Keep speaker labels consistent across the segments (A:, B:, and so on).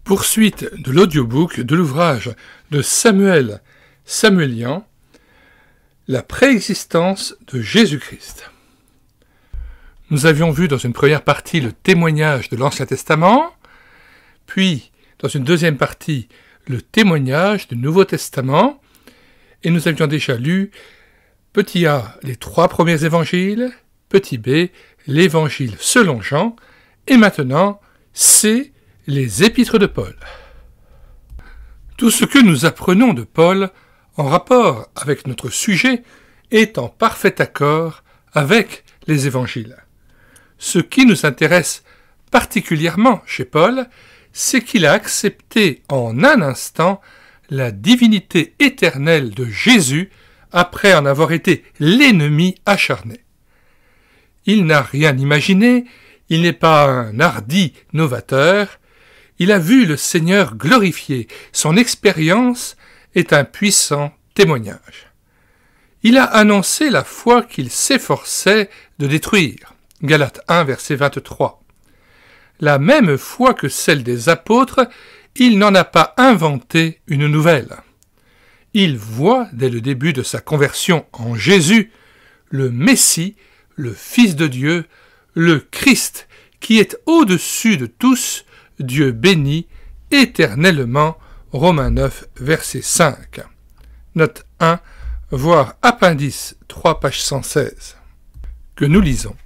A: Poursuite de l'audiobook de l'ouvrage de Samuel Samuelian, La préexistence de Jésus-Christ. Nous avions vu dans une première partie le témoignage de l'Ancien Testament, puis dans une deuxième partie le témoignage du Nouveau Testament, et nous avions déjà lu petit a, les 3 premiers évangiles, petit b, l'évangile selon Jean, et maintenant c, les épîtres de Paul. Tout ce que nous apprenons de Paul en rapport avec notre sujet est en parfait accord avec les évangiles. Ce qui nous intéresse particulièrement chez Paul, c'est qu'il a accepté en un instant la divinité éternelle de Jésus après en avoir été l'ennemi acharné. Il n'a rien imaginé, il n'est pas un hardi novateur, il a vu le Seigneur glorifié, son expérience est un puissant témoignage. Il a annoncé la foi qu'il s'efforçait de détruire. Galates 1, verset 23. La même foi que celle des apôtres, il n'en a pas inventé une nouvelle. Il voit dès le début de sa conversion en Jésus le Messie, le Fils de Dieu, le Christ, qui est au-dessus de tous, Dieu béni éternellement. Romains 9, verset 5. Note 1, voire appendice 3, page 116. Que nous lisons.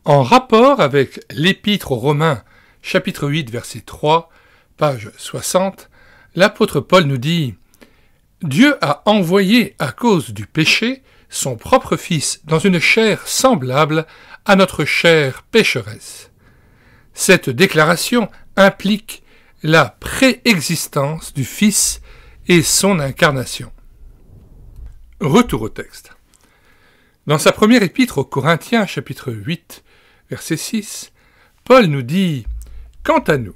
A: En rapport avec l'Épître aux Romains, chapitre 8, verset 3, page 60, l'apôtre Paul nous dit « Dieu a envoyé à cause du péché son propre Fils dans une chair semblable à notre chair pécheresse. » Cette déclaration implique la préexistence du Fils et son incarnation. Retour au texte. Dans sa première épître aux Corinthiens, chapitre 8, verset 6, Paul nous dit « Quant à nous,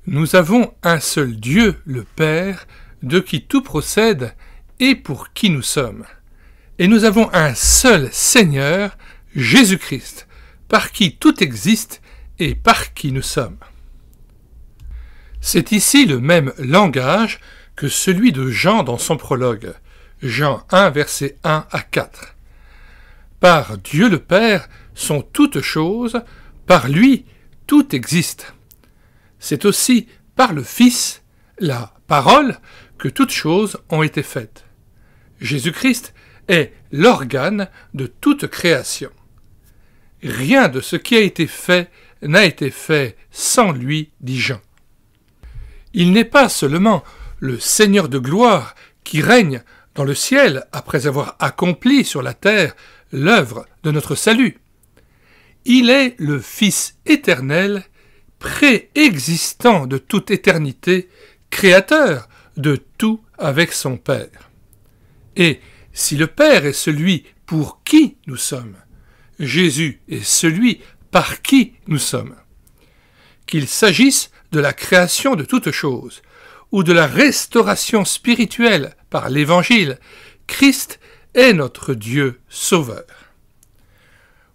A: nous avons un seul Dieu, le Père, de qui tout procède et pour qui nous sommes. Et nous avons un seul Seigneur, Jésus-Christ, par qui tout existe et par qui nous sommes. » C'est ici le même langage que celui de Jean dans son prologue, Jean 1, versets 1 à 4. Par Dieu le Père sont toutes choses, par lui tout existe. C'est aussi par le Fils, la parole, que toutes choses ont été faites. Jésus-Christ est l'organe de toute création. Rien de ce qui a été fait n'a été fait sans lui, dit Jean. Il n'est pas seulement le Seigneur de gloire qui règne dans le ciel après avoir accompli sur la terre l'œuvre de notre salut. Il est le Fils éternel, préexistant de toute éternité, créateur de tout avec son Père. Et si le Père est celui pour qui nous sommes, Jésus est celui par qui nous sommes. Qu'il s'agisse de la création de toutes choses, ou de la restauration spirituelle par l'Évangile, Christ est notre Dieu sauveur.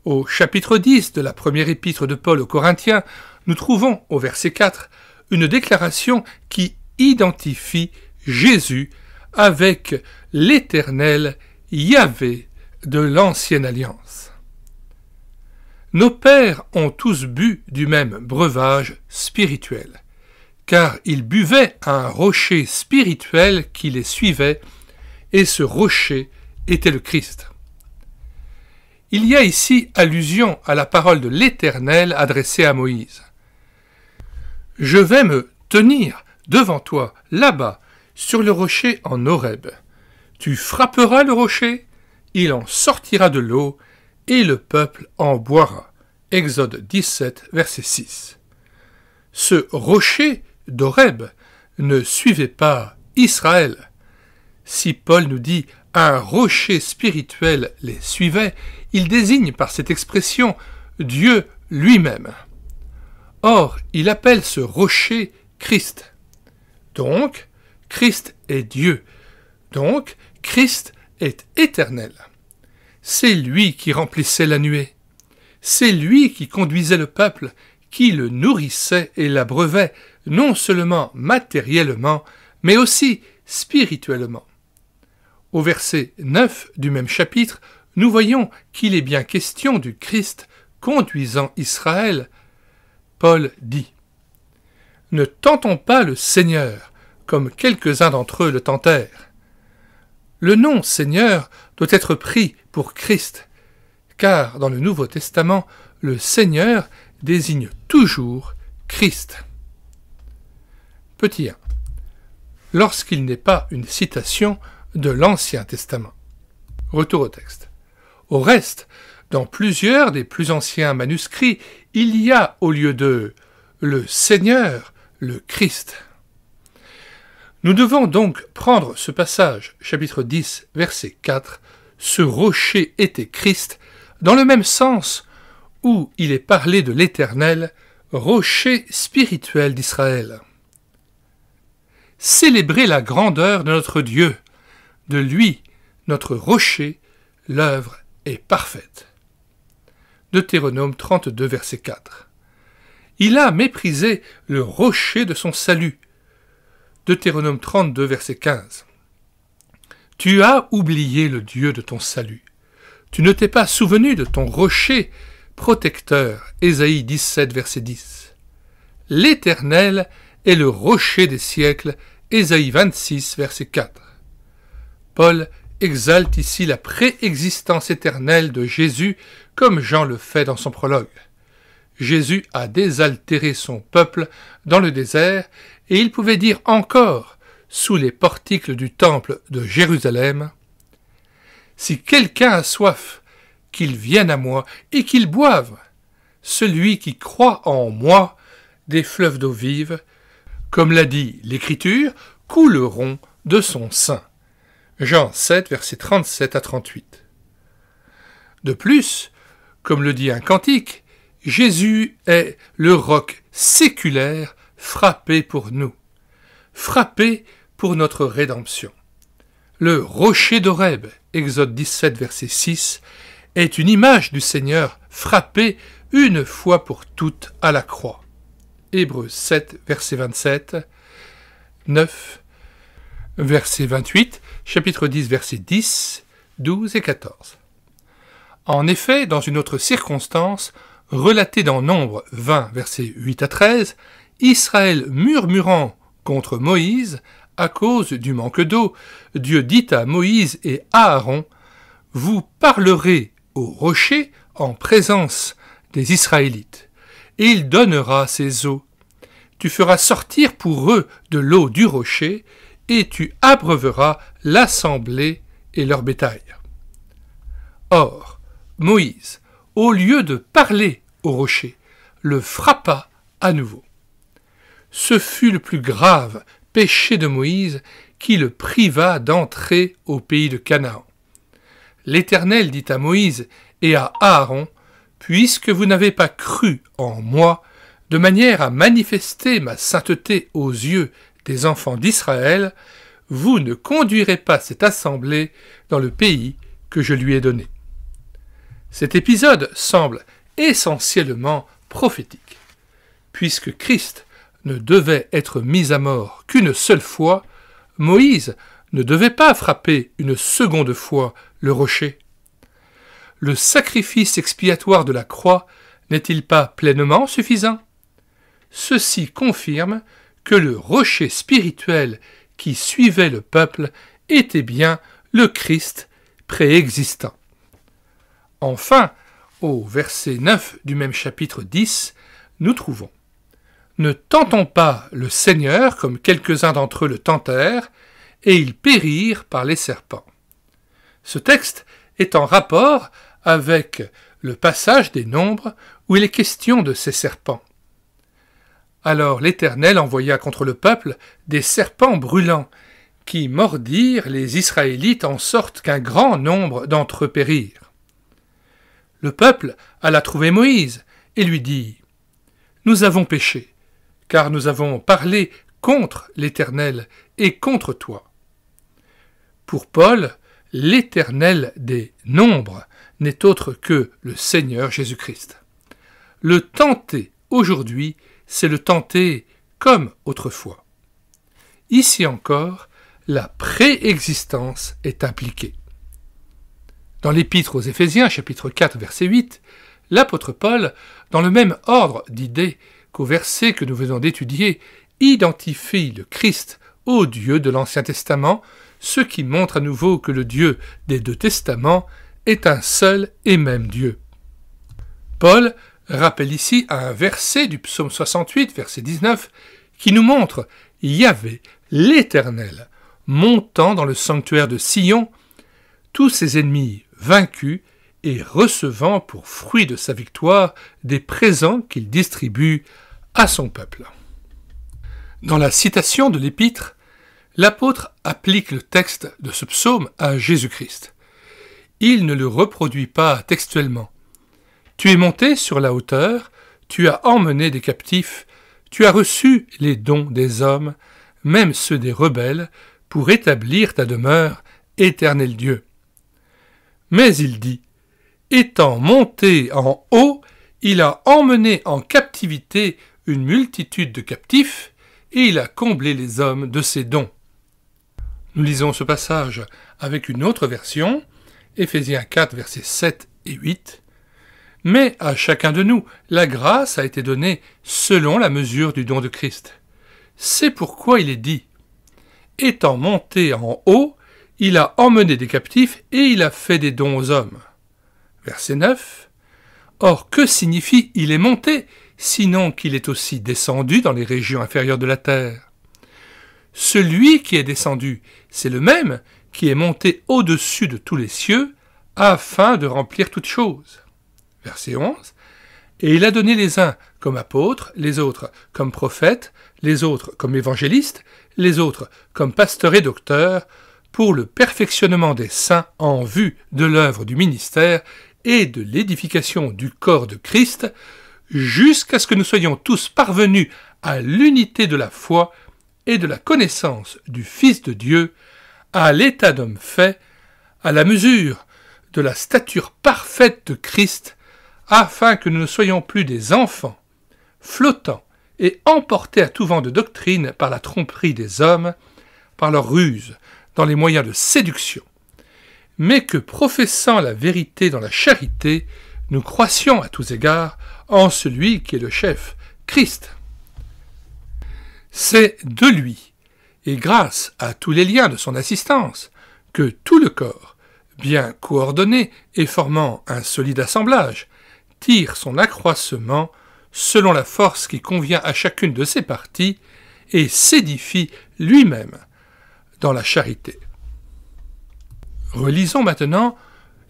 A: Au chapitre 10 de la première épître de Paul aux Corinthiens, nous trouvons au verset 4 une déclaration qui identifie Jésus avec l'Éternel Yahvé de l'Ancienne Alliance. Nos pères ont tous bu du même breuvage spirituel, car ils buvaient à un rocher spirituel qui les suivait, et ce rocher était le Christ. Il y a ici allusion à la parole de l'Éternel adressée à Moïse. « Je vais me tenir devant toi, là-bas, sur le rocher en Horeb. Tu frapperas le rocher, il en sortira de l'eau, et le peuple en boira. » Exode 17, verset 6. Ce rocher d'Horeb ne suivait pas Israël. Si Paul nous dit « un rocher spirituel les suivait », il désigne par cette expression Dieu lui-même. Or, il appelle ce rocher Christ. Donc, Christ est Dieu. Donc, Christ est éternel. C'est lui qui remplissait la nuée. C'est lui qui conduisait le peuple, qui le nourrissait et l'abreuvait, non seulement matériellement, mais aussi spirituellement. Au verset 9 du même chapitre, nous voyons qu'il est bien question du Christ conduisant Israël. Paul dit « Ne tentons pas le Seigneur, comme quelques-uns d'entre eux le tentèrent. » Le nom Seigneur doit être pris pour Christ, car dans le Nouveau Testament, le Seigneur désigne toujours Christ. Petit 1. Lorsqu'il n'est pas une citation de l'Ancien Testament. Retour au texte. Au reste, dans plusieurs des plus anciens manuscrits, il y a au lieu de « le Seigneur » le Christ. Nous devons donc prendre ce passage, chapitre 10, verset 4, « Ce rocher était Christ », dans le même sens où il est parlé de l'Éternel, rocher spirituel d'Israël. Célébrez la grandeur de notre Dieu. De lui, notre rocher, l'œuvre est parfaite. Deutéronome 32, verset 4. Il a méprisé le rocher de son salut. Deutéronome 32, verset 15. Tu as oublié le Dieu de ton salut. Tu ne t'es pas souvenu de ton rocher protecteur. Ésaïe 17, verset 10. L'Éternel est le rocher des siècles. Ésaïe 26, verset 4. Paul exalte ici la préexistence éternelle de Jésus comme Jean le fait dans son prologue. Jésus a désaltéré son peuple dans le désert et il pouvait dire encore, sous les portiques du temple de Jérusalem, « Si quelqu'un a soif, qu'il vienne à moi et qu'il boive. Celui qui croit en moi, des fleuves d'eau vive, comme l'a dit l'Écriture, couleront de son sein. » Jean 7, versets 37 à 38. De plus, comme le dit un cantique, Jésus est le roc séculaire frappé pour nous, frappé pour notre rédemption. Le rocher d'Horeb, Exode 17, verset 6, est une image du Seigneur frappé une fois pour toutes à la croix. Hébreux 7, verset 27, 9, verset 28, chapitre 10, versets 10, 12 et 14. En effet, dans une autre circonstance, relatée dans Nombre 20, versets 8 à 13, Israël murmurant contre Moïse à cause du manque d'eau, Dieu dit à Moïse et à Aaron, « Vous parlerez au rocher en présence des Israélites, et il donnera ses eaux. Tu feras sortir pour eux de l'eau du rocher, et tu abreuveras l'assemblée et leur bétail. » Or, Moïse, au lieu de parler au rocher, le frappa à nouveau. Ce fut le plus grave péché de Moïse qui le priva d'entrer au pays de Canaan. L'Éternel dit à Moïse et à Aaron, « Puisque vous n'avez pas cru en moi, de manière à manifester ma sainteté aux yeux des enfants d'Israël, vous ne conduirez pas cette assemblée dans le pays que je lui ai donné. » Cet épisode semble essentiellement prophétique. Puisque Christ ne devait être mis à mort qu'une seule fois, Moïse ne devait pas frapper une seconde fois le rocher. Le sacrifice expiatoire de la croix n'est-il pas pleinement suffisant? Ceci confirme que le rocher spirituel qui suivait le peuple était bien le Christ préexistant. Enfin, au verset 9 du même chapitre 10, nous trouvons « Ne tentons pas le Seigneur comme quelques-uns d'entre eux le tentèrent, et ils périrent par les serpents. » Ce texte est en rapport avec le passage des Nombres où il est question de ces serpents. Alors l'Éternel envoya contre le peuple des serpents brûlants qui mordirent les Israélites en sorte qu'un grand nombre d'entre eux périrent. Le peuple alla trouver Moïse et lui dit « Nous avons péché, car nous avons parlé contre l'Éternel et contre toi. » Pour Paul, l'Éternel des nombres n'est autre que le Seigneur Jésus-Christ. Le tenter aujourd'hui, c'est le tenter comme autrefois. Ici encore, la préexistence est impliquée. Dans l'Épître aux Éphésiens, chapitre 4, verset 8, l'apôtre Paul, dans le même ordre d'idées qu'au verset que nous venons d'étudier, identifie le Christ au Dieu de l'Ancien Testament, ce qui montre à nouveau que le Dieu des deux testaments est un seul et même Dieu. Paul rappelle ici un verset du psaume 68, verset 19, qui nous montre Yahvé, l'Éternel, montant dans le sanctuaire de Sion, tous ses ennemis vaincus et recevant pour fruit de sa victoire des présents qu'il distribue à son peuple. Dans la citation de l'Épître, l'apôtre applique le texte de ce psaume à Jésus-Christ. Il ne le reproduit pas textuellement. Tu es monté sur la hauteur, tu as emmené des captifs, tu as reçu les dons des hommes, même ceux des rebelles, pour établir ta demeure, éternel Dieu. Mais il dit, étant monté en haut, il a emmené en captivité une multitude de captifs, et il a comblé les hommes de ses dons. Nous lisons ce passage avec une autre version, Éphésiens 4, versets 7 et 8. Mais à chacun de nous, la grâce a été donnée selon la mesure du don de Christ. C'est pourquoi il est dit, étant monté en haut, il a emmené des captifs et il a fait des dons aux hommes. Verset 9. Or, que signifie il est monté, sinon qu'il est aussi descendu dans les régions inférieures de la terre? Celui qui est descendu, c'est le même qui est monté au-dessus de tous les cieux, afin de remplir toutes choses. Verset 11. Et il a donné les uns comme apôtres, les autres comme prophètes, les autres comme évangélistes, les autres comme pasteurs et docteurs, pour le perfectionnement des saints en vue de l'œuvre du ministère et de l'édification du corps de Christ, jusqu'à ce que nous soyons tous parvenus à l'unité de la foi et de la connaissance du Fils de Dieu, à l'état d'homme fait, à la mesure de la stature parfaite de Christ, afin que nous ne soyons plus des enfants, flottants et emportés à tout vent de doctrine par la tromperie des hommes, par leur ruse, dans les moyens de séduction, mais que, professant la vérité dans la charité, nous croissions à tous égards en celui qui est le chef, Christ. C'est de lui, et grâce à tous les liens de son assistance, que tout le corps, bien coordonné et formant un solide assemblage, tire son accroissement selon la force qui convient à chacune de ses parties et s'édifie lui-même dans la charité. Relisons maintenant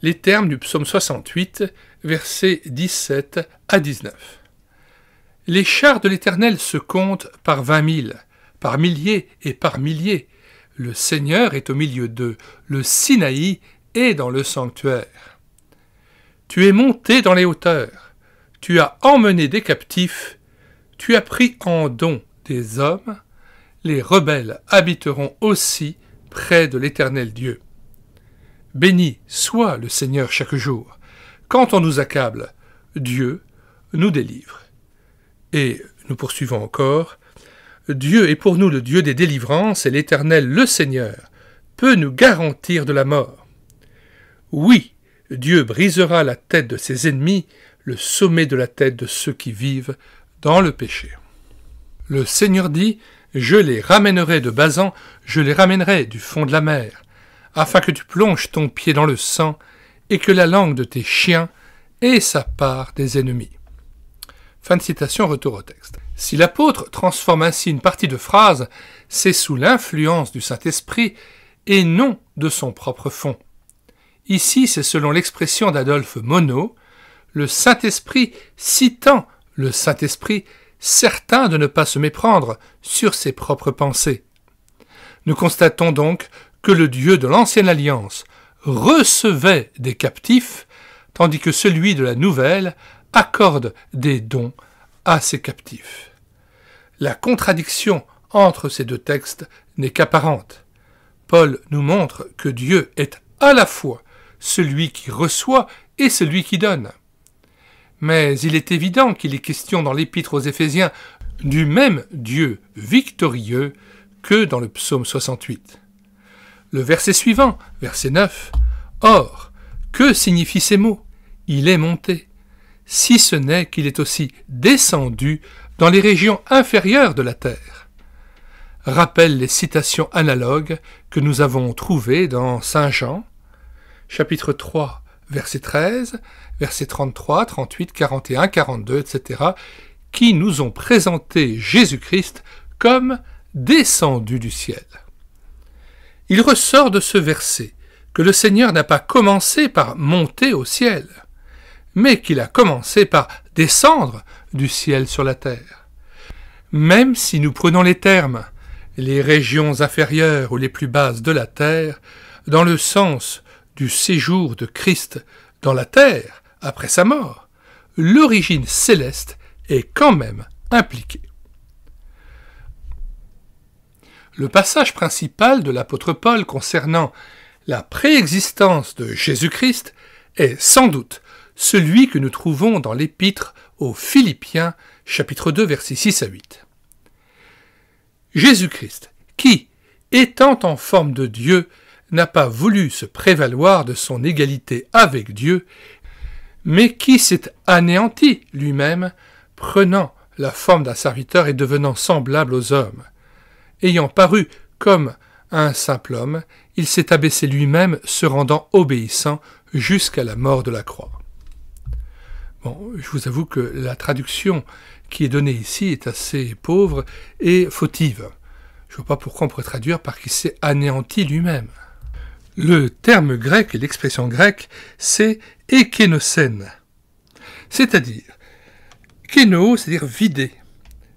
A: les termes du psaume 68, versets 17 à 19. Les chars de l'Éternel se comptent par 20 000, par milliers et par milliers. Le Seigneur est au milieu d'eux, le Sinaï est dans le sanctuaire. Tu es monté dans les hauteurs, tu as emmené des captifs, tu as pris en don des hommes, les rebelles habiteront aussi près de l'Éternel Dieu. Béni soit le Seigneur chaque jour. Quand on nous accable, Dieu nous délivre. Et nous poursuivons encore. Dieu est pour nous le Dieu des délivrances et l'Éternel, le Seigneur, peut nous garantir de la mort. Oui, Dieu brisera la tête de ses ennemis, le sommet de la tête de ceux qui vivent dans le péché. Le Seigneur dit, je les ramènerai de Basan, je les ramènerai du fond de la mer, afin que tu plonges ton pied dans le sang et que la langue de tes chiens ait sa part des ennemis. Fin de citation, retour au texte. Si l'apôtre transforme ainsi une partie de phrase, c'est sous l'influence du Saint-Esprit et non de son propre fond. Ici, c'est selon l'expression d'Adolphe Monod, le Saint-Esprit citant le Saint-Esprit, certain de ne pas se méprendre sur ses propres pensées. Nous constatons donc que le Dieu de l'Ancienne Alliance recevait des captifs, tandis que celui de la Nouvelle accorde des dons à ses captifs. La contradiction entre ces deux textes n'est qu'apparente. Paul nous montre que Dieu est à la fois celui qui reçoit et celui qui donne. mais il est évident qu'il est question dans l'Épître aux Éphésiens du même Dieu victorieux que dans le psaume 68. Le verset suivant, verset 9, « Or, que signifient ces mots ? Il est monté, si ce n'est qu'il est aussi descendu dans les régions inférieures de la terre. » Rappelle les citations analogues que nous avons trouvées dans Saint Jean, chapitre 3, verset 13, versets 33, 38, 41, 42, etc., qui nous ont présenté Jésus-Christ comme descendu du ciel. Il ressort de ce verset que le Seigneur n'a pas commencé par monter au ciel, mais qu'il a commencé par descendre du ciel sur la terre. Même si nous prenons les termes, les régions inférieures ou les plus basses de la terre, dans le sens du séjour de Christ dans la terre après sa mort, l'origine céleste est quand même impliquée. Le passage principal de l'apôtre Paul concernant la préexistence de Jésus-Christ est sans doute celui que nous trouvons dans l'Épître aux Philippiens, chapitre 2, versets 6 à 8. Jésus-Christ, qui, étant en forme de Dieu, n'a pas voulu se prévaloir de son égalité avec Dieu, mais qui s'est anéanti lui-même, prenant la forme d'un serviteur et devenant semblable aux hommes. Ayant paru comme un simple homme, il s'est abaissé lui-même, se rendant obéissant jusqu'à la mort de la croix. Bon, je vous avoue que la traduction qui est donnée ici est assez pauvre et fautive. Je ne vois pas pourquoi on pourrait traduire par qu'il s'est anéanti lui-même. Le terme grec et l'expression grecque, c'est ekenosen, c'est-à-dire keno, c'est-à-dire vider.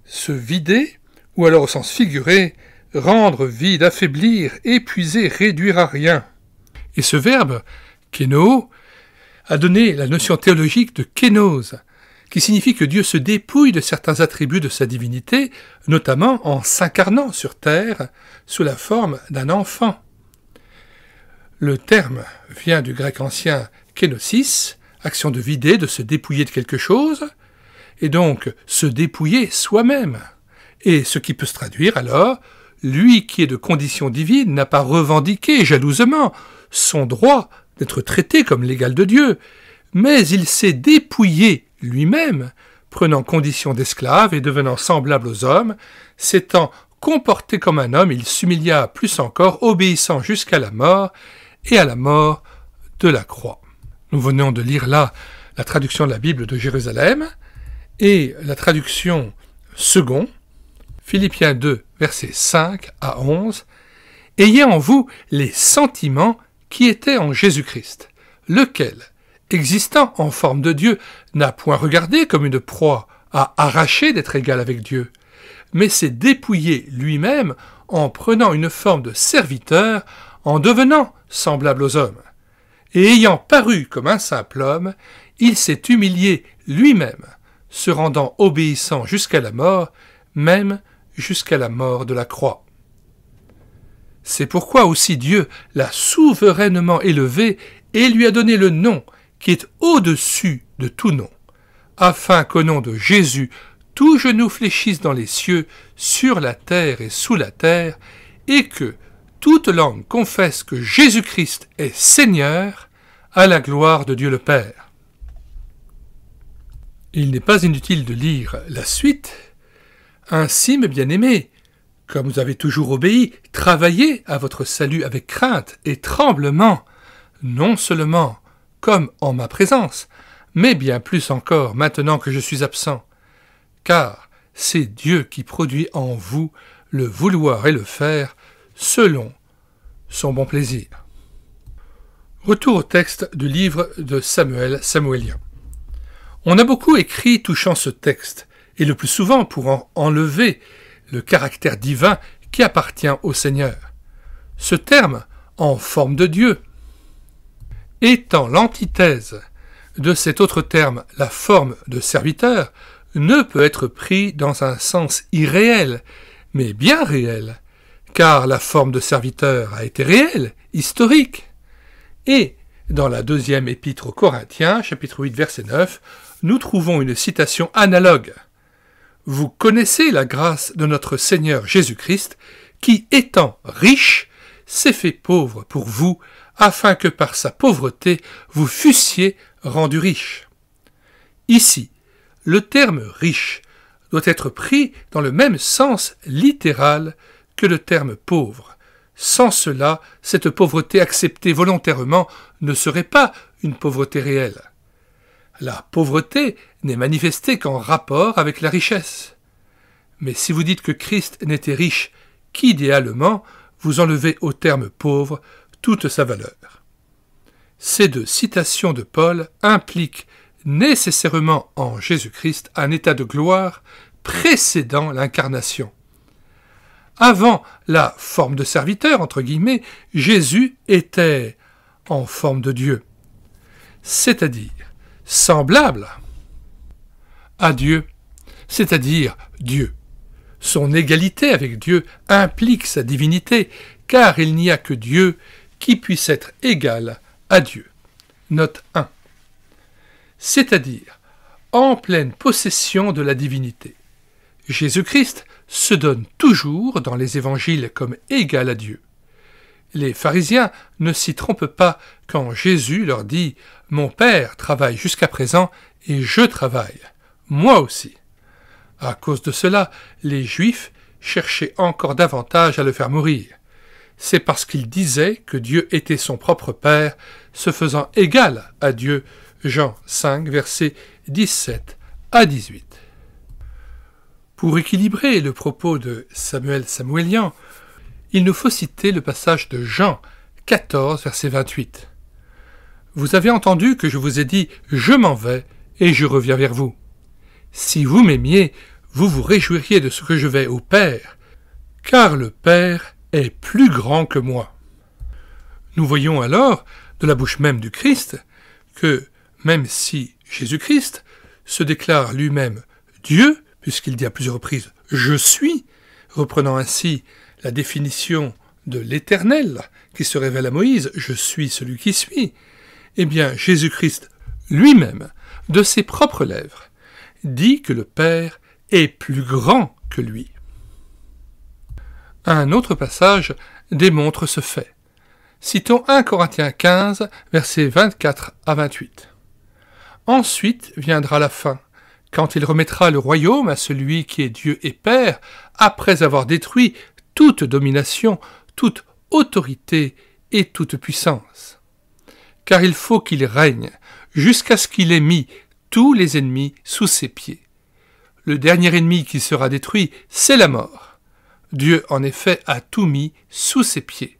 A: Se vider, ou alors au sens figuré, rendre vide, affaiblir, épuiser, réduire à rien. Et ce verbe, keno, a donné la notion théologique de kénose, qui signifie que Dieu se dépouille de certains attributs de sa divinité, notamment en s'incarnant sur terre sous la forme d'un enfant. Le terme vient du grec ancien kénosis, action de vider, de se dépouiller de quelque chose, et donc se dépouiller soi-même. Et ce qui peut se traduire alors, lui qui est de condition divine n'a pas revendiqué jalousement son droit d'être traité comme l'égal de Dieu, mais il s'est dépouillé lui-même, prenant condition d'esclave et devenant semblable aux hommes, s'étant comporté comme un homme, il s'humilia plus encore, obéissant jusqu'à la mort et à la mort de la croix. Nous venons de lire là la traduction de la Bible de Jérusalem et la traduction second, Philippiens 2, versets 5 à 11, « Ayez en vous les sentiments qui étaient en Jésus-Christ, lequel, existant en forme de Dieu, n'a point regardé comme une proie à arracher d'être égal avec Dieu, mais s'est dépouillé lui-même en prenant une forme de serviteur, en devenant semblable aux hommes. Et ayant paru comme un simple homme, il s'est humilié lui-même, se rendant obéissant jusqu'à la mort, même jusqu'à la mort de la croix. C'est pourquoi aussi Dieu l'a souverainement élevé et lui a donné le nom qui est au-dessus de tout nom, afin qu'au nom de Jésus, tout genou fléchisse dans les cieux, sur la terre et sous la terre, et que toute langue confesse que Jésus-Christ est Seigneur, à la gloire de Dieu le Père. Il n'est pas inutile de lire la suite. Ainsi, mes bien-aimés, comme vous avez toujours obéi, travaillez à votre salut avec crainte et tremblement, non seulement comme en ma présence, mais bien plus encore maintenant que je suis absent, car c'est Dieu qui produit en vous le vouloir et le faire selon son bon plaisir. Retour au texte du livre de Samuelien. On a beaucoup écrit touchant ce texte, et le plus souvent pour en enlever le caractère divin qui appartient au Seigneur. Ce terme, en forme de Dieu, étant l'antithèse de cet autre terme, la forme de serviteur, ne peut être pris dans un sens irréel, mais bien réel, car la forme de serviteur a été réelle, historique. Et, dans la deuxième épître aux Corinthiens, chapitre 8, verset 9, nous trouvons une citation analogue. Vous connaissez la grâce de notre Seigneur Jésus-Christ, qui, étant riche, s'est fait pauvre pour vous, afin que par sa pauvreté vous fussiez rendus riches. Ici, le terme riche doit être pris dans le même sens littéral que le terme pauvre. Sans cela, cette pauvreté acceptée volontairement ne serait pas une pauvreté réelle. La pauvreté n'est manifestée qu'en rapport avec la richesse. Mais si vous dites que Christ n'était riche qu'idéalement, vous enlevez au terme pauvre toute sa valeur. Ces deux citations de Paul impliquent nécessairement en Jésus-Christ un état de gloire précédant l'incarnation. Avant la forme de serviteur, entre guillemets, Jésus était en forme de Dieu, c'est-à-dire semblable à Dieu, c'est-à-dire Dieu. Son égalité avec Dieu implique sa divinité, car il n'y a que Dieu qui puisse être égal à Dieu. Note 1. C'est-à-dire en pleine possession de la divinité. Jésus-Christ se donne toujours dans les évangiles comme égal à Dieu. Les pharisiens ne s'y trompent pas quand Jésus leur dit « Mon Père travaille jusqu'à présent et je travaille, moi aussi ». À cause de cela, les Juifs cherchaient encore davantage à le faire mourir. C'est parce qu'il disait que Dieu était son propre Père, se faisant égal à Dieu. Jean 5, versets 17 à 18. Pour équilibrer le propos de Samuel Samuelian, il nous faut citer le passage de Jean 14, verset 28. « Vous avez entendu que je vous ai dit « Je m'en vais et je reviens vers vous ». Si vous m'aimiez, vous vous réjouiriez de ce que je vais au Père, car le Père est plus grand que moi. » Nous voyons alors, de la bouche même du Christ, que même si Jésus-Christ se déclare lui-même Dieu, puisqu'il dit à plusieurs reprises « Je suis », reprenant ainsi la définition de l'Éternel qui se révèle à Moïse « Je suis celui qui suis », eh bien Jésus-Christ lui-même, de ses propres lèvres, dit que le Père est plus grand que lui. Un autre passage démontre ce fait. Citons 1 Corinthiens 15, versets 24 à 28. « Ensuite viendra la fin, quand il remettra le royaume à celui qui est Dieu et Père, après avoir détruit toute domination, toute autorité et toute puissance. Car il faut qu'il règne, jusqu'à ce qu'il ait mis tous les ennemis sous ses pieds. Le dernier ennemi qui sera détruit, c'est la mort. Dieu, en effet, a tout mis sous ses pieds.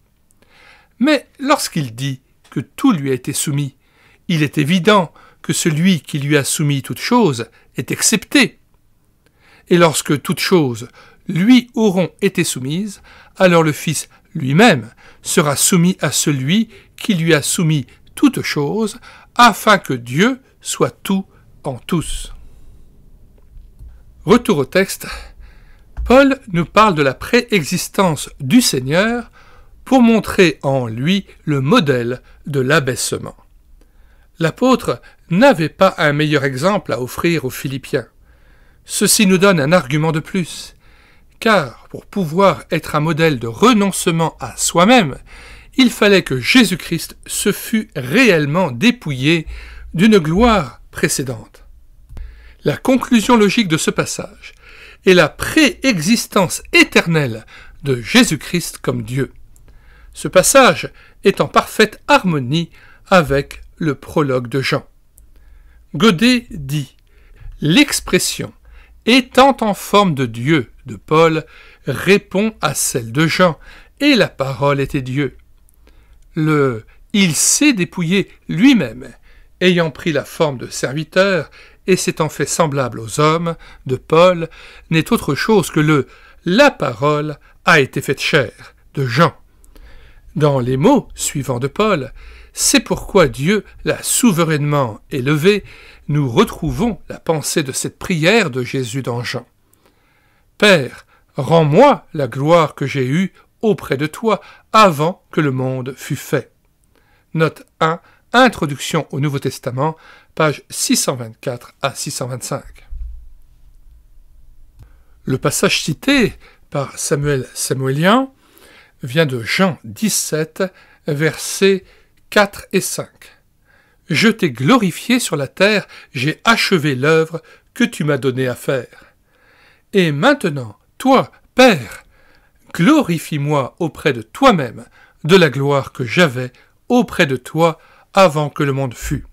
A: Mais lorsqu'il dit que tout lui a été soumis, il est évident que celui qui lui a soumis toute chose est excepté. Et lorsque toutes choses lui auront été soumises, alors le Fils lui-même sera soumis à celui qui lui a soumis toutes choses, afin que Dieu soit tout en tous. Retour au texte. Paul nous parle de la préexistence du Seigneur pour montrer en lui le modèle de l'abaissement. L'apôtre n'avait pas un meilleur exemple à offrir aux Philippiens. Ceci nous donne un argument de plus, car pour pouvoir être un modèle de renoncement à soi-même, il fallait que Jésus-Christ se fût réellement dépouillé d'une gloire précédente. La conclusion logique de ce passage est la préexistence éternelle de Jésus-Christ comme Dieu. Ce passage est en parfaite harmonie avec le prologue de Jean. Godet dit « L'expression « étant en forme de Dieu » de Paul répond à celle de Jean, et la parole était Dieu. Le « il s'est dépouillé lui-même » ayant pris la forme de serviteur et s'étant fait semblable aux hommes de Paul n'est autre chose que le « la parole a été faite chair » de Jean. Dans les mots suivants de Paul, c'est pourquoi Dieu l'a souverainement élevé, nous retrouvons la pensée de cette prière de Jésus dans Jean. « Père, rends-moi la gloire que j'ai eue auprès de toi avant que le monde fût fait. » Note 1, Introduction au Nouveau Testament, pages 624 à 625. Le passage cité par Samuel Samuelien vient de Jean 17, versets 4 et 5. « Je t'ai glorifié sur la terre, j'ai achevé l'œuvre que tu m'as donné à faire. Et maintenant, toi, Père, glorifie-moi auprès de toi-même de la gloire que j'avais auprès de toi avant que le monde fût. »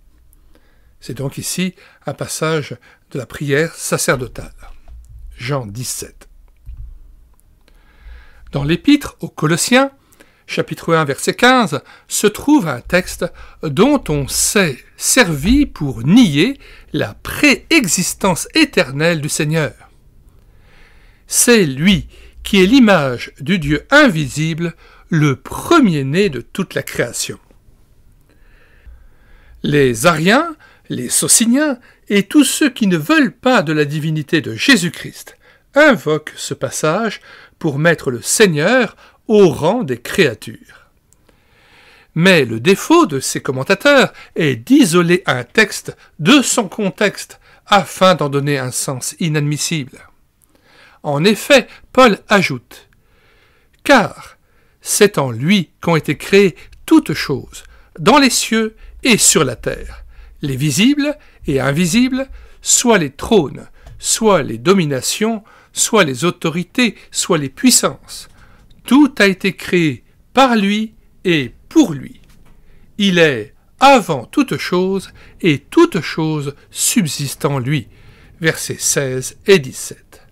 A: C'est donc ici un passage de la prière sacerdotale. Jean 17. Dans l'Épître aux Colossiens, chapitre 1, verset 15, se trouve un texte dont on s'est servi pour nier la préexistence éternelle du Seigneur. C'est lui qui est l'image du Dieu invisible, le premier-né de toute la création. Les Ariens, les Sociniens et tous ceux qui ne veulent pas de la divinité de Jésus-Christ invoquent ce passage pour mettre le Seigneur au rang des créatures. Mais le défaut de ces commentateurs est d'isoler un texte de son contexte afin d'en donner un sens inadmissible. En effet, Paul ajoute « Car c'est en lui qu'ont été créées toutes choses, dans les cieux et sur la terre, les visibles et invisibles, soit les trônes, soit les dominations, soit les autorités, soit les puissances. Tout a été créé par lui et pour lui. Il est avant toute chose et toute chose subsiste en lui. » Versets 16 et 17.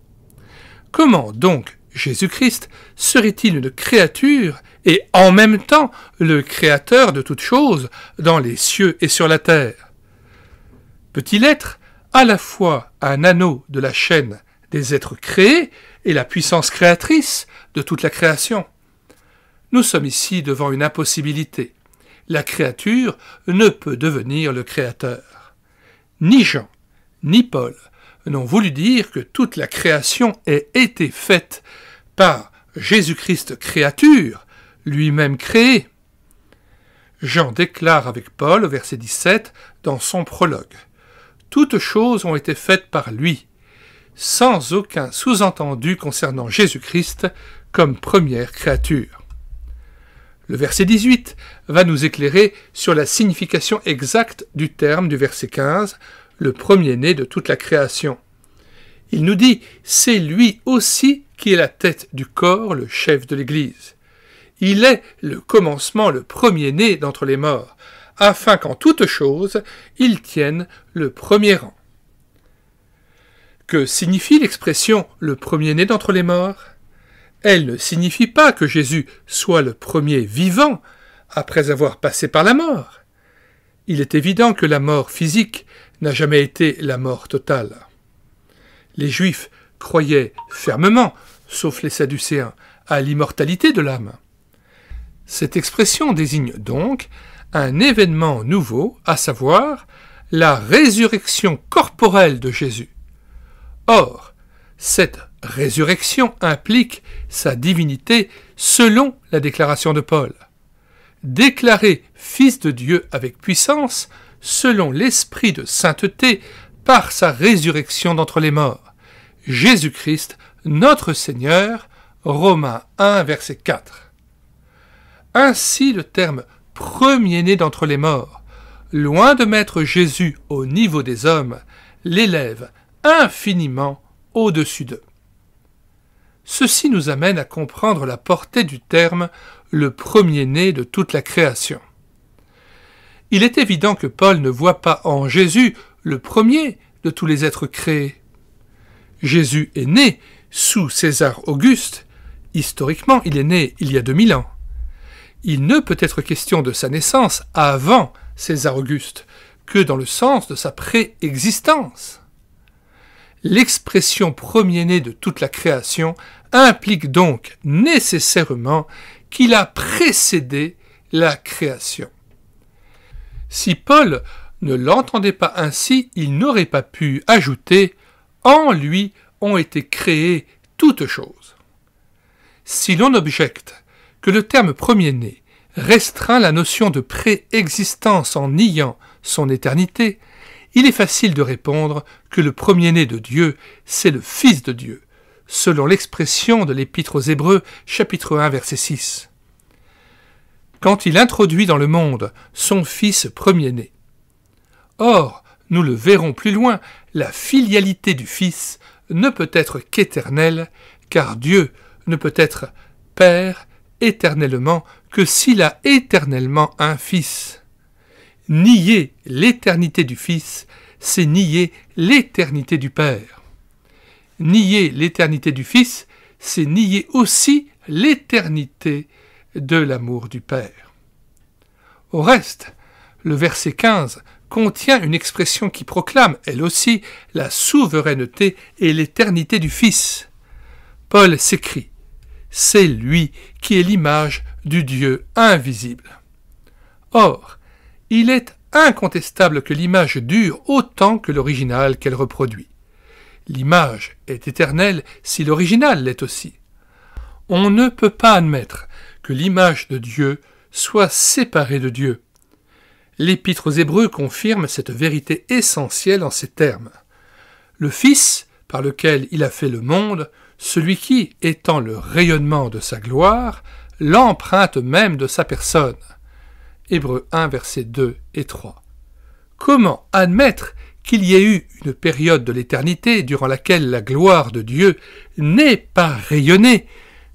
A: Comment donc Jésus-Christ serait-il une créature et en même temps le créateur de toutes choses dans les cieux et sur la terre? Peut-il être à la fois un anneau de la chaîne des êtres créés et la puissance créatrice de toute la création? Nous sommes ici devant une impossibilité. La créature ne peut devenir le créateur. Ni Jean, ni Paul n'ont voulu dire que toute la création ait été faite par Jésus-Christ créature, lui-même créé. Jean déclare avec Paul au verset 17 dans son prologue « Toutes choses ont été faites par lui », sans aucun sous-entendu concernant Jésus-Christ comme première créature. Le verset 18 va nous éclairer sur la signification exacte du terme du verset 15, le premier-né de toute la création. Il nous dit « C'est lui aussi qui est la tête du corps, le chef de l'Église. Il est le commencement, le premier-né d'entre les morts, afin qu'en toute chose, il tienne le premier rang. » Que signifie l'expression « le premier-né d'entre les morts » ? Elle ne signifie pas que Jésus soit le premier vivant après avoir passé par la mort. Il est évident que la mort physique n'a jamais été la mort totale. Les Juifs croyaient fermement, sauf les Sadducéens, à l'immortalité de l'âme. Cette expression désigne donc un événement nouveau, à savoir la résurrection corporelle de Jésus. Or, cette résurrection implique sa divinité selon la déclaration de Paul. Déclaré Fils de Dieu avec puissance, selon l'esprit de sainteté, par sa résurrection d'entre les morts. Jésus-Christ, notre Seigneur, Romains 1, verset 4. Ainsi le terme « premier-né d'entre les morts », loin de mettre Jésus au niveau des hommes, l'élève infiniment au-dessus d'eux. Ceci nous amène à comprendre la portée du terme « le premier-né de toute la création ». Il est évident que Paul ne voit pas en Jésus le premier de tous les êtres créés. Jésus est né sous César Auguste. Historiquement, il est né il y a 2000 ans. Il ne peut être question de sa naissance avant César Auguste que dans le sens de sa préexistence. L'expression premier-né de toute la création implique donc nécessairement qu'il a précédé la création. Si Paul ne l'entendait pas ainsi, il n'aurait pas pu ajouter « En lui ont été créées toutes choses ». Si l'on objecte que le terme premier-né restreint la notion de préexistence en niant son éternité, il est facile de répondre que le premier-né de Dieu, c'est le Fils de Dieu, selon l'expression de l'Épître aux Hébreux, chapitre 1, verset 6. Quand il introduit dans le monde son Fils premier-né. Or, nous le verrons plus loin, la filialité du Fils ne peut être qu'éternelle, car Dieu ne peut être Père éternellement que s'il a éternellement un Fils. Nier l'éternité du Fils, c'est nier l'éternité du Père. Nier l'éternité du Fils, c'est nier aussi l'éternité de l'amour du Père. Au reste, le verset 15 contient une expression qui proclame, elle aussi, la souveraineté et l'éternité du Fils. Paul s'écrie « C'est lui qui est l'image du Dieu invisible ». Or, il est incontestable que l'image dure autant que l'original qu'elle reproduit. L'image est éternelle si l'original l'est aussi. On ne peut pas admettre que l'image de Dieu soit séparée de Dieu. L'Épître aux Hébreux confirme cette vérité essentielle en ces termes. Le Fils, par lequel il a fait le monde, celui qui, étant le rayonnement de sa gloire, l'empreinte même de sa personne. Hébreux 1, versets 2 et 3. Comment admettre qu'il y ait eu une période de l'éternité durant laquelle la gloire de Dieu n'ait pas rayonné,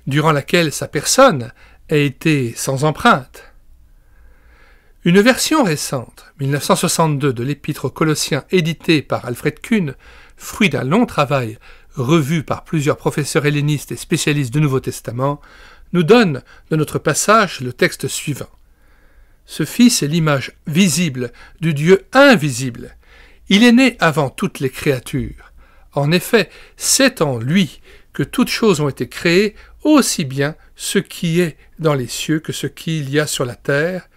A: durant laquelle sa personne a été sans empreinte? Une version récente, 1962, de l'Épître aux Colossiens éditée par Alfred Kuhn, fruit d'un long travail revu par plusieurs professeurs hellénistes et spécialistes du Nouveau Testament, nous donne de notre passage le texte suivant. Ce Fils est l'image visible du Dieu invisible. Il est né avant toutes les créatures. En effet, c'est en lui que toutes choses ont été créées, aussi bien ce qui est dans les cieux que ce qu'il y a sur la terre,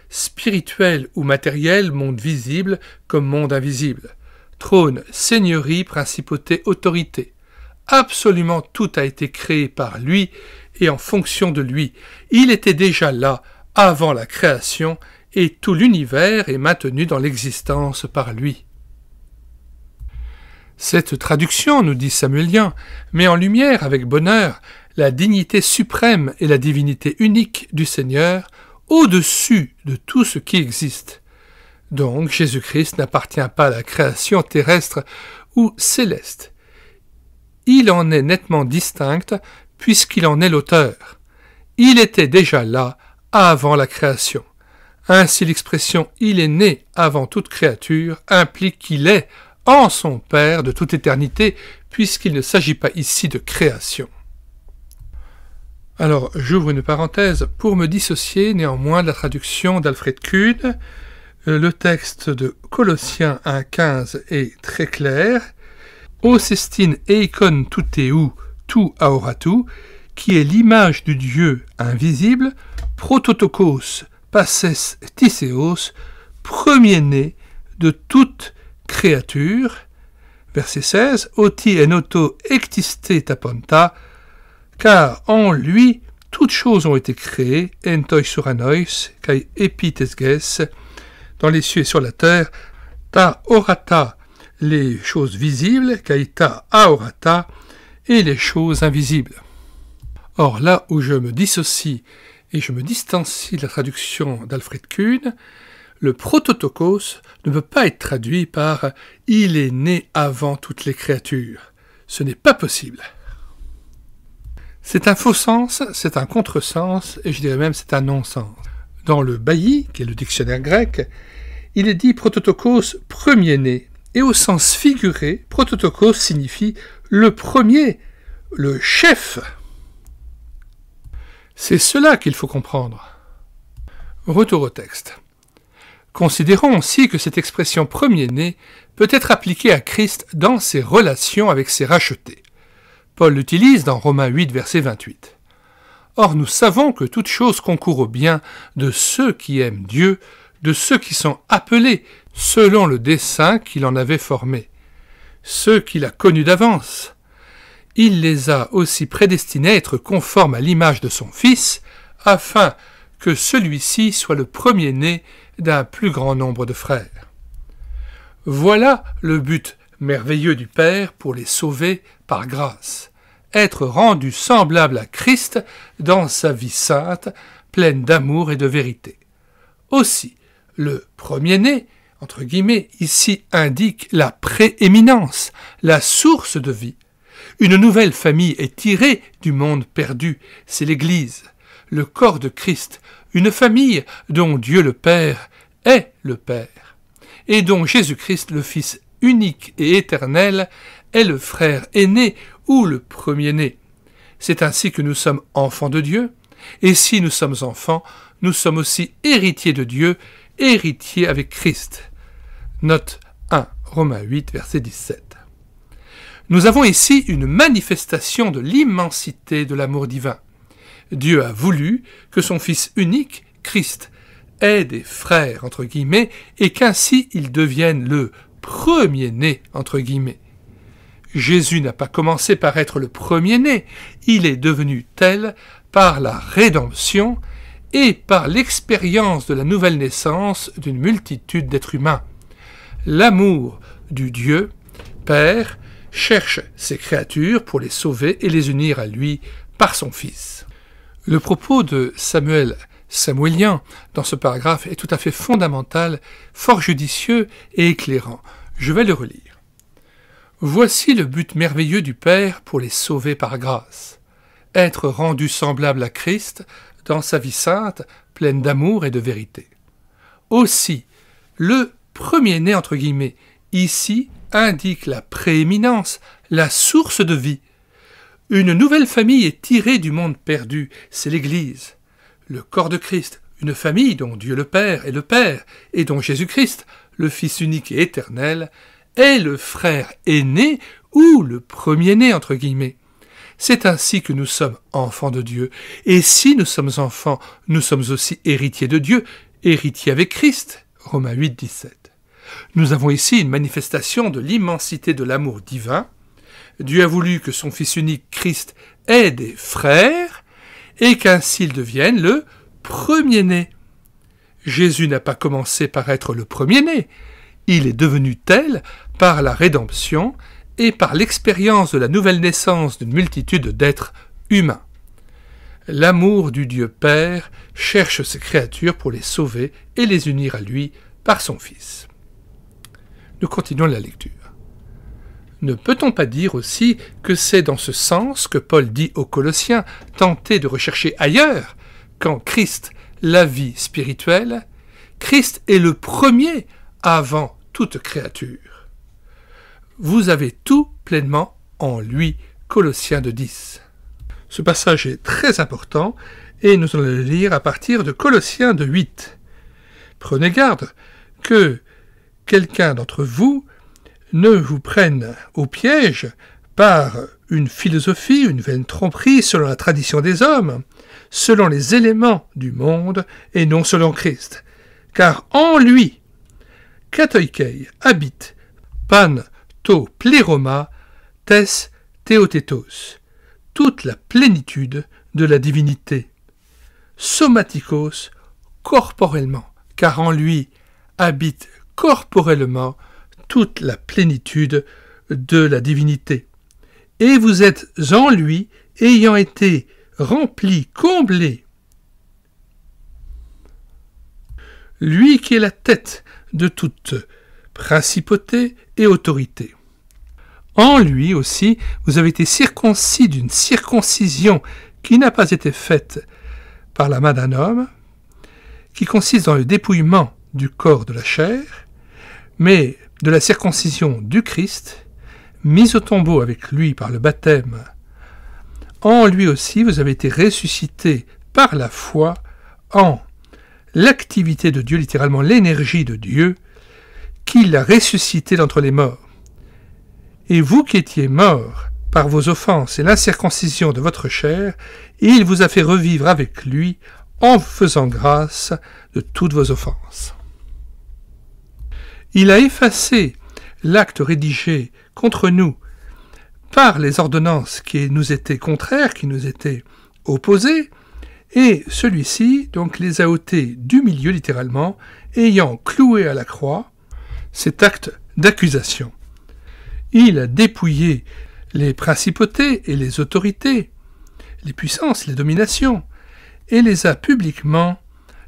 A: spirituel ou matériel, monde visible comme monde invisible. Trône, seigneurie, principauté, autorité. Absolument tout a été créé par lui et en fonction de lui. Il était déjà là avant la création et tout l'univers est maintenu dans l'existence par lui. Cette traduction, nous dit Samuelien, met en lumière avec bonheur la dignité suprême et la divinité unique du Seigneur au-dessus de tout ce qui existe. Donc Jésus-Christ n'appartient pas à la création terrestre ou céleste. Il en est nettement distinct puisqu'il en est l'auteur. Il était déjà là avant la création. Ainsi l'expression « il est né avant toute créature » implique qu'il est en son Père de toute éternité, puisqu'il ne s'agit pas ici de création. Alors, j'ouvre une parenthèse pour me dissocier néanmoins de la traduction d'Alfred Kuhn. Le texte de Colossiens 1,15 est très clair. « O sestin eikon tuteu tu aoratu » qui est l'image du Dieu invisible, prototokos passes tiseos, premier-né de toute créature. Verset 16, oti enoto ectiste tapanta, car en lui toutes choses ont été créées, entoi suranois, kai epitesges, dans les cieux et sur la terre, ta orata, les choses visibles, kai ta aorata, et les choses invisibles. Or, là où je me dissocie et je me distancie de la traduction d'Alfred Kuhn, le prototokos ne peut pas être traduit par « il est né avant toutes les créatures ». Ce n'est pas possible. C'est un faux sens, c'est un contresens, et je dirais même c'est un non-sens. Dans le Bailly, qui est le dictionnaire grec, il est dit prototokos premier-né, et au sens figuré, prototokos signifie le premier, le chef. C'est cela qu'il faut comprendre. Retour au texte. Considérons aussi que cette expression premier-né peut être appliquée à Christ dans ses relations avec ses rachetés. Paul l'utilise dans Romains 8, verset 28. Or nous savons que toute chose concourt au bien de ceux qui aiment Dieu, de ceux qui sont appelés selon le dessein qu'il en avait formé, ceux qu'il a connus d'avance. Il les a aussi prédestinés à être conformes à l'image de son Fils, afin que celui-ci soit le premier-né d'un plus grand nombre de frères. Voilà le but merveilleux du Père pour les sauver par grâce, être rendu semblable à Christ dans sa vie sainte, pleine d'amour et de vérité. Aussi, le premier-né, entre guillemets, ici indique la prééminence, la source de vie. Une nouvelle famille est tirée du monde perdu, c'est l'Église, le corps de Christ, une famille dont Dieu le Père est le Père, et dont Jésus-Christ, le Fils unique et éternel, est le frère aîné ou le premier-né. C'est ainsi que nous sommes enfants de Dieu, et si nous sommes enfants, nous sommes aussi héritiers de Dieu, héritiers avec Christ. Note 1, Romains 8, verset 17. Nous avons ici une manifestation de l'immensité de l'amour divin. Dieu a voulu que son Fils unique, Christ, ait des frères, entre guillemets, et qu'ainsi il devienne le premier-né, entre guillemets. Jésus n'a pas commencé par être le premier-né, il est devenu tel par la rédemption et par l'expérience de la nouvelle naissance d'une multitude d'êtres humains. L'amour du Dieu, Père, cherche ses créatures pour les sauver et les unir à lui par son Fils. Le propos de Samuelien dans ce paragraphe est tout à fait fondamental, fort judicieux et éclairant. Je vais le relire. Voici le but merveilleux du Père pour les sauver par grâce. Être rendu semblable à Christ dans sa vie sainte, pleine d'amour et de vérité. Aussi, le premier-né, entre guillemets, ici indique la prééminence, la source de vie. Une nouvelle famille est tirée du monde perdu, c'est l'Église. Le corps de Christ, une famille dont Dieu le Père est le Père, et dont Jésus-Christ, le Fils unique et éternel, est le frère aîné ou le premier-né, entre guillemets. C'est ainsi que nous sommes enfants de Dieu, et si nous sommes enfants, nous sommes aussi héritiers de Dieu, héritiers avec Christ. Romains 8, 17. Nous avons ici une manifestation de l'immensité de l'amour divin. Dieu a voulu que son Fils unique, Christ, ait des frères, et qu'ainsi il devienne le premier-né. Jésus n'a pas commencé par être le premier-né, il est devenu tel par la rédemption et par l'expérience de la nouvelle naissance d'une multitude d'êtres humains. L'amour du Dieu Père cherche ses créatures pour les sauver et les unir à lui par son Fils. Nous continuons la lecture. Ne peut-on pas dire aussi que c'est dans ce sens que Paul dit aux Colossiens, tentez de rechercher ailleurs, qu'en Christ, la vie spirituelle, Christ est le premier avant toute créature. Vous avez tout pleinement en lui, Colossiens 2:10. Ce passage est très important et nous allons le lire à partir de Colossiens 2:8. Prenez garde que quelqu'un d'entre vous ne vous prenne au piège par une philosophie, une vaine tromperie selon la tradition des hommes, selon les éléments du monde et non selon Christ. Car en lui, katoikei habite pan to pléroma tes théotétos, toute la plénitude de la divinité, somatikos corporellement, car en lui habite corporellement toute la plénitude de la divinité. Et vous êtes en lui, ayant été remplis, comblés. Lui qui est la tête de toute principauté et autorité. En lui aussi, vous avez été circoncis d'une circoncision qui n'a pas été faite par la main d'un homme, qui consiste dans le dépouillement du corps de la chair, mais de la circoncision du Christ, mis au tombeau avec lui par le baptême. En lui aussi, vous avez été ressuscités par la foi en l'activité de Dieu, littéralement l'énergie de Dieu, qui l'a ressuscité d'entre les morts. Et vous qui étiez morts par vos offenses et l'incirconcision de votre chair, il vous a fait revivre avec lui en vous faisant grâce de toutes vos offenses. Il a effacé l'acte rédigé contre nous par les ordonnances qui nous étaient contraires, qui nous étaient opposées, Et celui-ci donc les a ôtés du milieu littéralement, ayant cloué à la croix cet acte d'accusation. Il a dépouillé les principautés et les autorités, les puissances, les dominations, et les a publiquement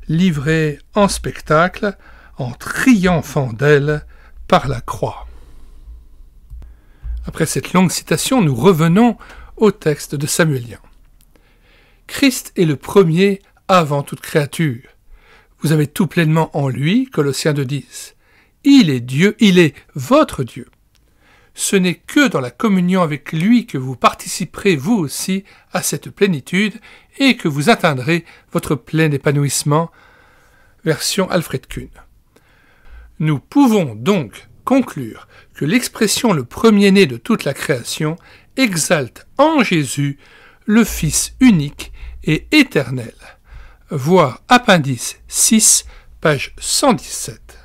A: livrées en spectacle, en triomphant d'elles par la croix. Après cette longue citation, nous revenons au texte de Samuelien. Christ est le premier avant toute créature. Vous avez tout pleinement en lui, Colossiens 2,10. Il est Dieu, il est votre Dieu. Ce n'est que dans la communion avec lui que vous participerez vous aussi à cette plénitude et que vous atteindrez votre plein épanouissement. Version Alfred Kuhn. Nous pouvons donc conclure que l'expression le premier-né de toute la création exalte en Jésus le Fils unique et éternel. Voir appendice 6, page 117.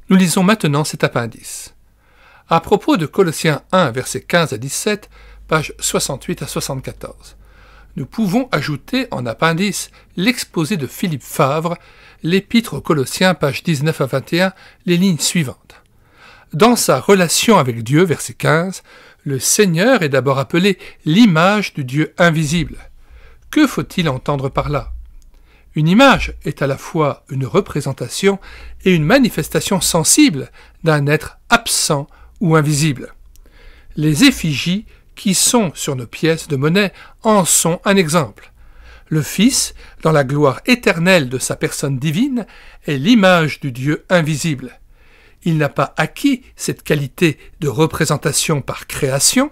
A: Nous lisons maintenant cet appendice. À propos de Colossiens 1, versets 15 à 17, page 68 à 74. Nous pouvons ajouter en appendice l'exposé de Philippe Favre, l'épître aux Colossiens, page 19 à 21, les lignes suivantes. Dans sa relation avec Dieu, verset 15, le Seigneur est d'abord appelé l'image du Dieu invisible. Que faut-il entendre par là? Une image est à la fois une représentation et une manifestation sensible d'un être absent ou invisible. Les effigies qui sont sur nos pièces de monnaie en sont un exemple. Le Fils, dans la gloire éternelle de sa personne divine, est l'image du Dieu invisible. Il n'a pas acquis cette qualité de représentation par création,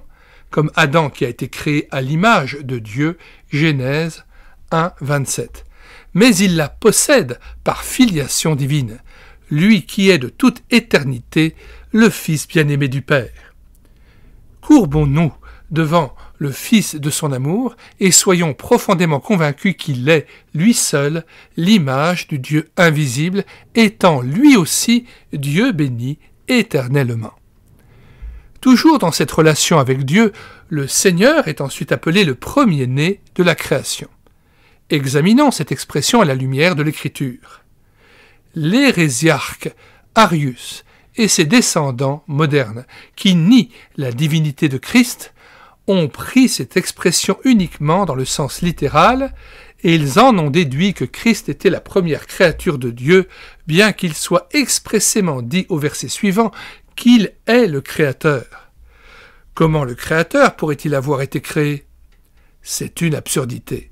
A: comme Adam qui a été créé à l'image de Dieu, Genèse 1, 27. Mais il la possède par filiation divine, lui qui est de toute éternité le Fils bien-aimé du Père. Courbons-nous devant le Fils de son amour et soyons profondément convaincus qu'il est, lui seul, l'image du Dieu invisible, étant lui aussi Dieu béni éternellement. Toujours dans cette relation avec Dieu, le Seigneur est ensuite appelé le premier-né de la création. Examinons cette expression à la lumière de l'Écriture. L'hérésiarque Arius et ses descendants modernes, qui nient la divinité de Christ, ont pris cette expression uniquement dans le sens littéral, et ils en ont déduit que Christ était la première créature de Dieu, bien qu'il soit expressément dit au verset suivant qu'il est le Créateur. Comment le Créateur pourrait-il avoir été créé? C'est une absurdité.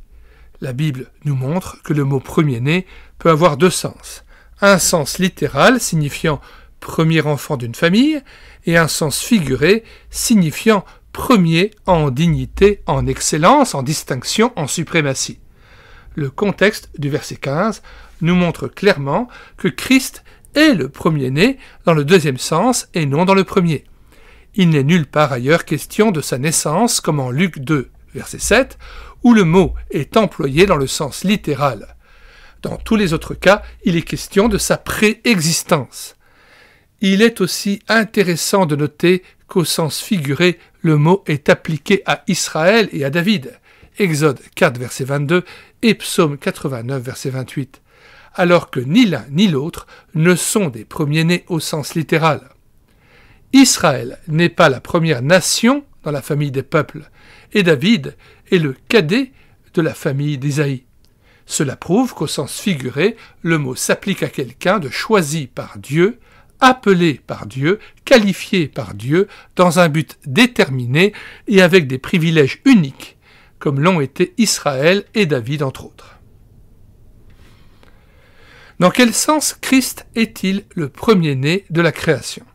A: La Bible nous montre que le mot premier-né peut avoir deux sens. Un sens littéral signifiant premier enfant d'une famille et un sens figuré signifiant premier en dignité, en excellence, en distinction, en suprématie. Le contexte du verset 15 nous montre clairement que Christ est le premier-né dans le deuxième sens et non dans le premier. Il n'est nulle part ailleurs question de sa naissance comme en Luc 2, verset 7, où le mot est employé dans le sens littéral. Dans tous les autres cas, il est question de sa préexistence. Il est aussi intéressant de noter qu'au sens figuré, le mot est appliqué à Israël et à David, Exode 4, verset 22 et Psaume 89, verset 28, alors que ni l'un ni l'autre ne sont des premiers-nés au sens littéral. Israël n'est pas la première nation dans la famille des peuples, et David est le cadet de la famille d'Isaïe. Cela prouve qu'au sens figuré, le mot s'applique à quelqu'un de choisi par Dieu, appelé par Dieu, qualifié par Dieu, dans un but déterminé et avec des privilèges uniques, comme l'ont été Israël et David entre autres. Dans quel sens Christ est-il le premier-né de la création?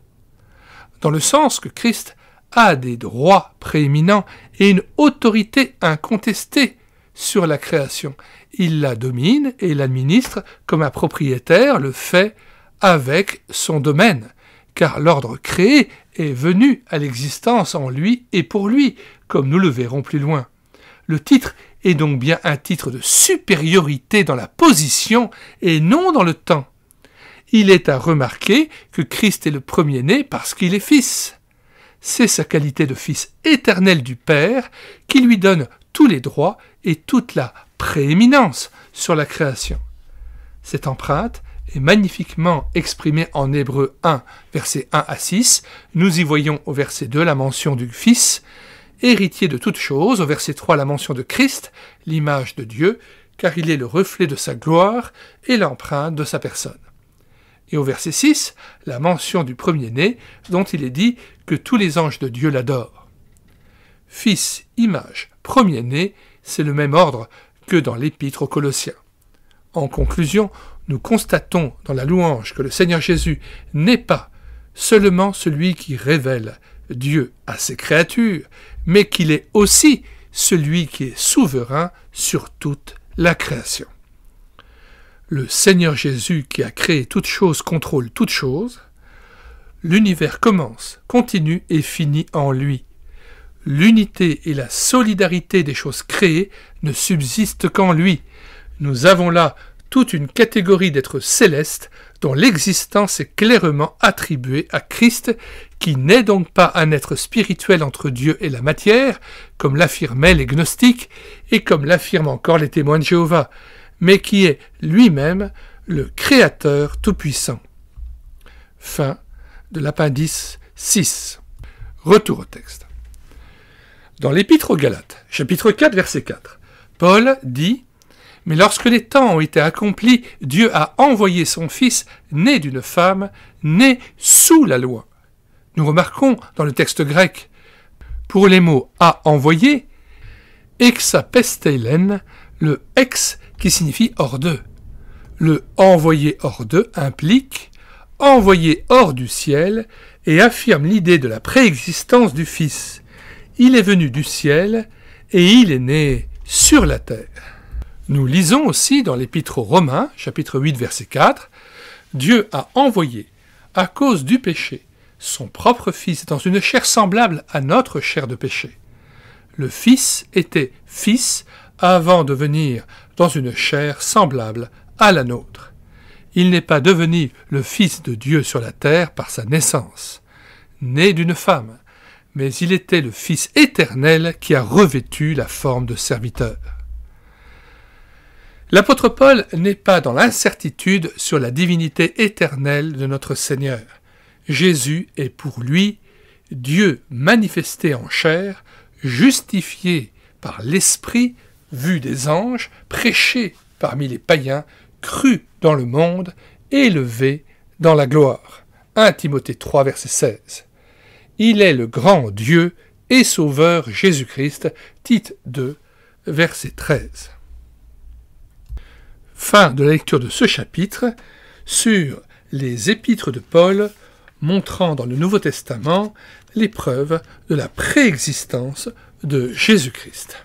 A: Dans le sens que Christ a des droits prééminents et une autorité incontestée sur la création. Il la domine et l'administre comme un propriétaire le fait avec son domaine, car l'ordre créé est venu à l'existence en lui et pour lui, comme nous le verrons plus loin. Le titre est donc bien un titre de supériorité dans la position et non dans le temps. Il est à remarquer que Christ est le premier-né parce qu'il est fils. C'est sa qualité de fils éternel du Père qui lui donne tous les droits et toute la prééminence sur la création. Cette empreinte est magnifiquement exprimée en Hébreux 1, versets 1 à 6. Nous y voyons au verset 2 la mention du Fils, héritier de toutes choses, au verset 3 la mention de Christ, l'image de Dieu, car il est le reflet de sa gloire et l'empreinte de sa personne. Et au verset 6, la mention du premier-né, dont il est dit que tous les anges de Dieu l'adorent. Fils, image, premier-né, c'est le même ordre que dans l'épître aux Colossiens. En conclusion, nous constatons dans la louange que le Seigneur Jésus n'est pas seulement celui qui révèle Dieu à ses créatures, mais qu'il est aussi celui qui est souverain sur toute la création. Le Seigneur Jésus qui a créé toutes choses contrôle toutes choses. L'univers commence, continue et finit en lui. L'unité et la solidarité des choses créées ne subsistent qu'en lui. Nous avons là toute une catégorie d'êtres célestes dont l'existence est clairement attribuée à Christ, qui n'est donc pas un être spirituel entre Dieu et la matière, comme l'affirmaient les gnostiques et comme l'affirment encore les témoins de Jéhovah, mais qui est lui-même le Créateur tout-puissant. Fin de l'appendice 6. Retour au texte. Dans l'Épître aux Galates, chapitre 4, verset 4, Paul dit « Mais lorsque les temps ont été accomplis, Dieu a envoyé son Fils, né d'une femme, né sous la loi. » Nous remarquons dans le texte grec, pour les mots « a envoyé », exapesteilen, le « ex » qui signifie « hors d'eux ». Le « envoyé hors d'eux » implique « envoyé hors du ciel » et affirme l'idée de la préexistence du Fils. Il est venu du ciel et il est né sur la terre. Nous lisons aussi dans l'Épître aux Romains, chapitre 8, verset 4, « Dieu a envoyé, à cause du péché, son propre Fils dans une chair semblable à notre chair de péché. Le Fils était Fils avant de venir dans une chair semblable à la nôtre. Il n'est pas devenu le Fils de Dieu sur la terre par sa naissance, né d'une femme, mais il était le Fils éternel qui a revêtu la forme de serviteur. » L'apôtre Paul n'est pas dans l'incertitude sur la divinité éternelle de notre Seigneur. Jésus est pour lui Dieu manifesté en chair, justifié par l'Esprit, vu des anges, prêché parmi les païens, cru dans le monde, élevé dans la gloire. 1 Timothée 3, verset 16. Il est le grand Dieu et Sauveur Jésus-Christ, Tite 2, verset 13. Fin de la lecture de ce chapitre sur les épîtres de Paul montrant dans le Nouveau Testament les preuves de la préexistence de Jésus-Christ.